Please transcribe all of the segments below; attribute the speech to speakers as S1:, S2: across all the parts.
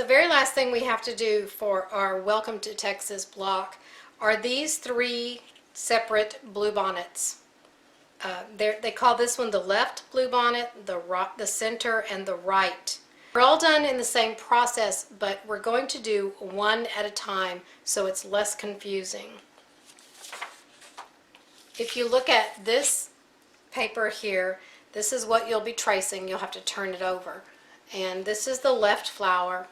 S1: very last thing we have to do for our Welcome to Texas block are these three separate bluebonnets. They call this one the left bluebonnet, the center, and the right. We're all done in the same process, but we're going to do one at a time so it's less confusing. If you look at this paper here, this is what you'll be tracing. You'll have to turn it over. And this is the left flower,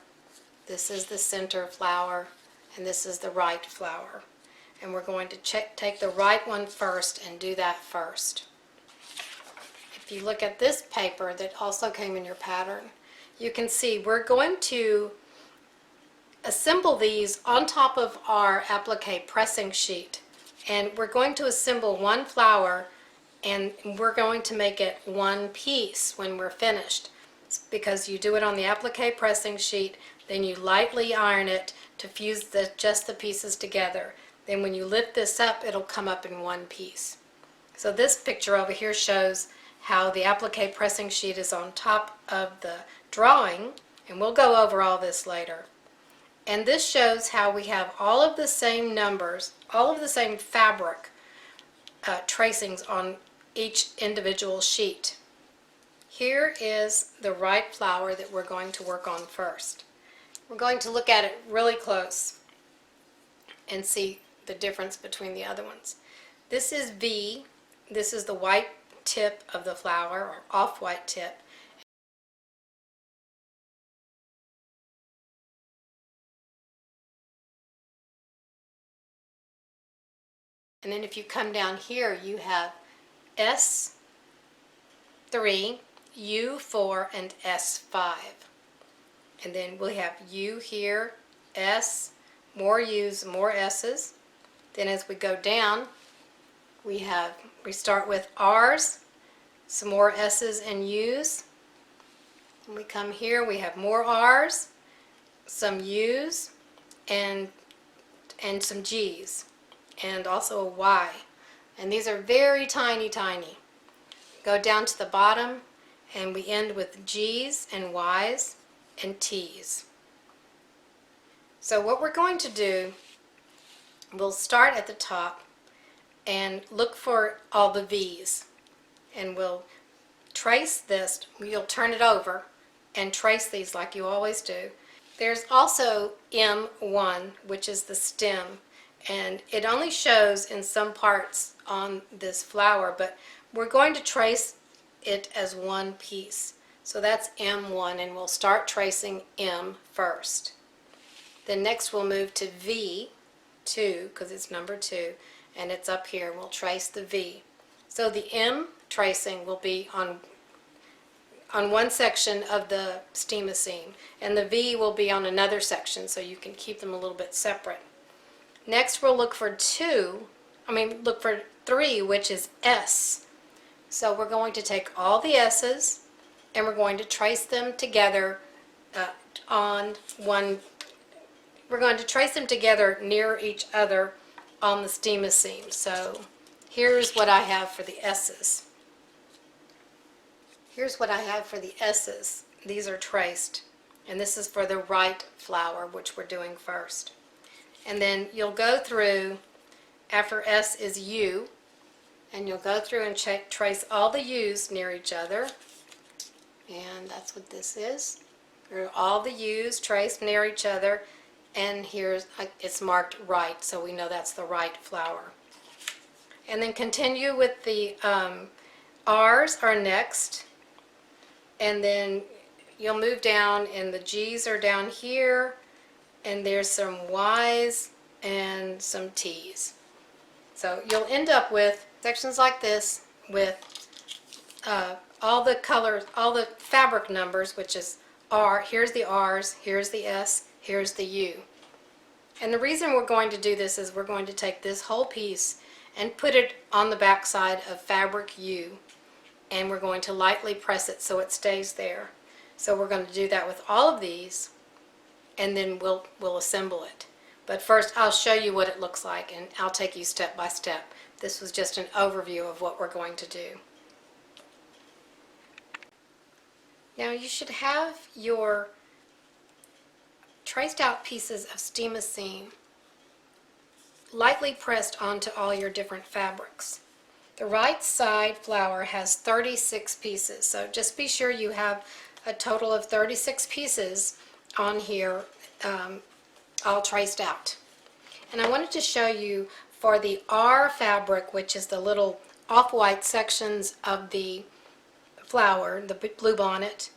S1: this is the center flower, and this is the right flower. And we're going to take the right one first and do that first. If you look at this paper that also came in your pattern, you can see we're going to assemble these on top of our applique pressing sheet. And we're going to assemble one flower, and we're going to make it one piece when we're finished. Because you do it on the applique pressing sheet, then you lightly iron it to fuse just the pieces together. Then when you lift this up, it'll come up in one piece. So this picture over here shows how the applique pressing sheet is on top of the drawing, and we'll go over all this later. And this shows how we have all of the same numbers, all of the same fabric tracings on each individual sheet. Here is the right flower that we're going to work on first. We're going to look at it really close and see the difference between the other ones. This is V. This is the white tip of the flower, or off-white tip. And then if you come down here, you have S3, U4, and S5. And then we have U here, S, more U's, more S's. Then as we go down, we start with R's, some more S's and U's. When we come here, we have more R's, some U's, and some G's, and also a Y. And these are very tiny, tiny. Go down to the bottom, and we end with G's and Y's and T's. So what we're going to do, we'll start at the top and look for all the V's. And we'll trace this, you'll turn it over and trace these like you always do. There's also M1, which is the stem, and it only shows in some parts on this flower, but we're going to trace it as one piece. So that's M1, and we'll start tracing M first. Then next we'll move to V2, because it's number 2, and it's up here. We'll trace the V. So the M tracing will be on one section of the stemma seam, and the V will be on another section, so you can keep them a little bit separate. Next we'll look for 3, which is S. So we're going to take all the S's and we're going to trace them together we're going to trace them together near each other on the stemma seam. So here's what I have for the S's. Here's what I have for the S's. These are traced, and this is for the right flower, which we're doing first. And then you'll go through, after S is U, and you'll go through and trace all the U's near each other. And that's what this is. All the U's traced near each other, and here's it's marked right, so we know that's the right flower. And then continue with the R's are next, and then you'll move down, and the G's are down here, and there's some Y's and some T's. So you'll end up with sections like this with all the colors, all the fabric numbers, which is R. Here's the R's, here's the S, here's the U. And the reason we're going to do this is we're going to take this whole piece and put it on the back side of fabric U, and we're going to lightly press it so it stays there. So we're going to do that with all of these, and then we'll assemble it. But first I'll show you what it looks like, and I'll take you step by step. This was just an overview of what we're going to do. Now you should have your traced out pieces of steam-a-seam lightly pressed onto all your different fabrics. The right side flower has 36 pieces, so just be sure you have a total of 36 pieces on here, all traced out. And I wanted to show you for the R fabric, which is the little off-white sections of the flower, the Bluebonnet.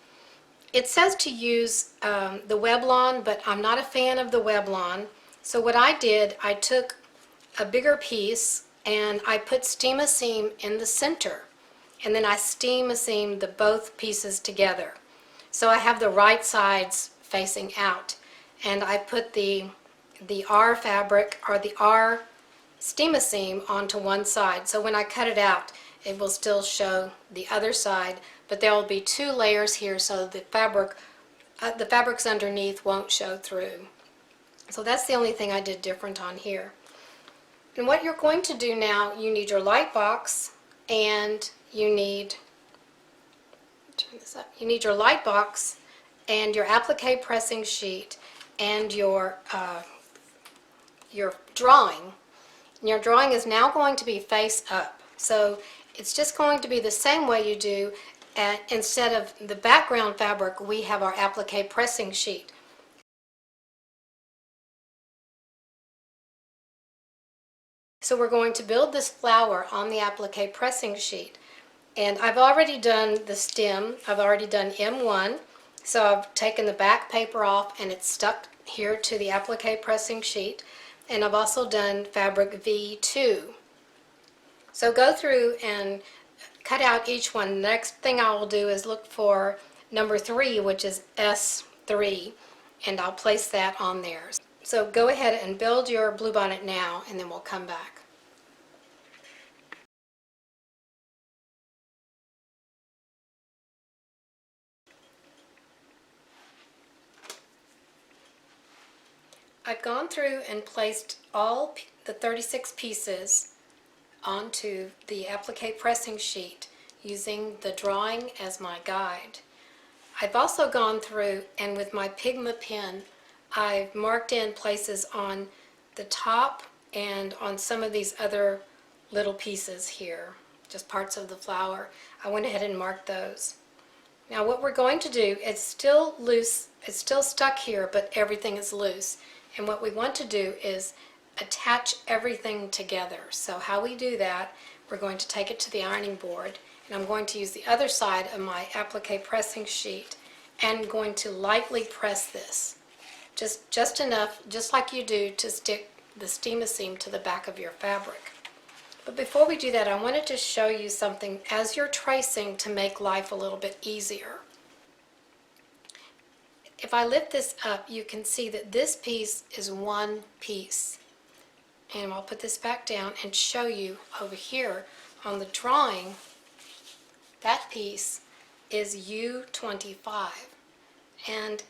S1: It says to use the Weblon, but I'm not a fan of the Weblon. So what I did, I took a bigger piece and I put steam-a-seam in the center, and then I steam-a-seamed the both pieces together. So I have the right sides facing out, and I put the R fabric, or the R steam-a-seam, onto one side. So when I cut it out, it will still show the other side, but there will be two layers here, so the fabrics underneath won't show through. So that's the only thing I did different on here. And what you're going to do now, you need your light box, and you need, turn this up, you need your light box and your applique pressing sheet and your drawing. And your drawing is now going to be face up. So it's just going to be the same way you do. Instead of the background fabric, we have our applique pressing sheet. So we're going to build this flower on the applique pressing sheet. And I've already done the stem. I've already done M1. So I've taken the back paper off and it's stuck here to the applique pressing sheet. And I've also done fabric V2. So go through and cut out each one. The next thing I will do is look for number 3, which is S3, and I'll place that on there. So go ahead and build your Bluebonnet now, and then we'll come back. I've gone through and placed all the 36 pieces onto the applique pressing sheet using the drawing as my guide. I've also gone through and with my Pigma pen I've marked in places on the top and on some of these other little pieces here, just parts of the flower. I went ahead and marked those. Now what we're going to do, it's still loose, it's still stuck here, but everything is loose. And what we want to do is attach everything together. So how we do that, we're going to take it to the ironing board, and I'm going to use the other side of my applique pressing sheet and going to lightly press this. Just enough, just like you do to stick the steam-a-seam to the back of your fabric. But before we do that, I wanted to show you something as you're tracing to make life a little bit easier. If I lift this up, you can see that this piece is one piece. And I'll put this back down and show you over here on the drawing, that piece is U25. And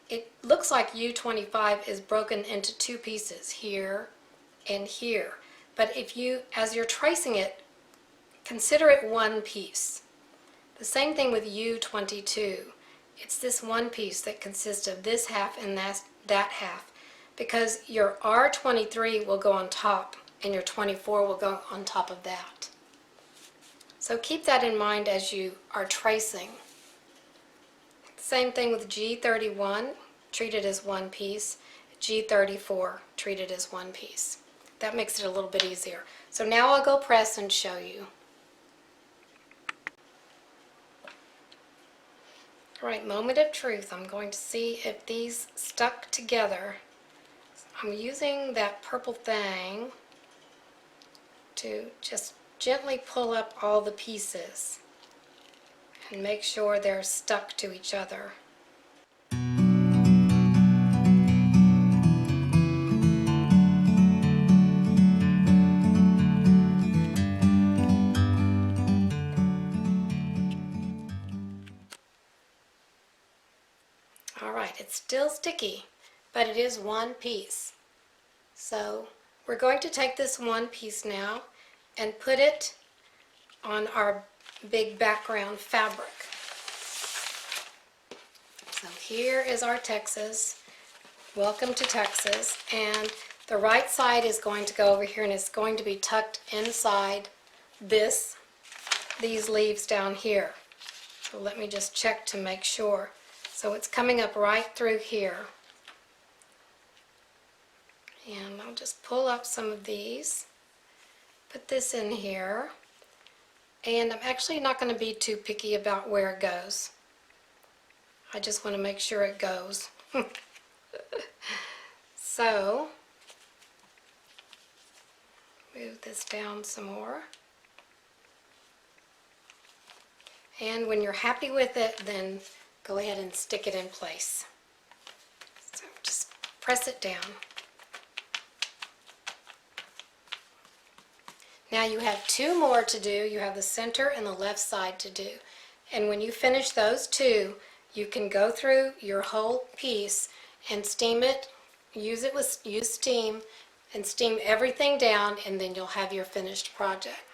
S1: it looks like U25 is broken into two pieces, here and here. But if you, as you're tracing it, consider it one piece. The same thing with U22. It's this one piece that consists of this half and that half, because your R23 will go on top and your 24 will go on top of that. So keep that in mind as you are tracing. Same thing with G31, treat it as one piece. G34, treat it as one piece. That makes it a little bit easier. So now I'll go press and show you. Alright, moment of truth. I'm going to see if these stuck together. I'm using that purple thing to just gently pull up all the pieces and make sure they're stuck to each other. Alright, it's still sticky, but it is one piece. So we're going to take this one piece now and put it on our big background fabric. So here is our Texas. Welcome to Texas. And the right side is going to go over here and it's going to be tucked inside these leaves down here. So let me just check to make sure. So it's coming up right through here. And I'll just pull up some of these, put this in here, and I'm actually not going to be too picky about where it goes. I just want to make sure it goes. So, move this down some more. And when you're happy with it, then go ahead and stick it in place. So just press it down. Now you have two more to do. You have the center and the left side to do. And when you finish those two, you can go through your whole piece and steam it, use steam, and steam everything down, and then you'll have your finished project.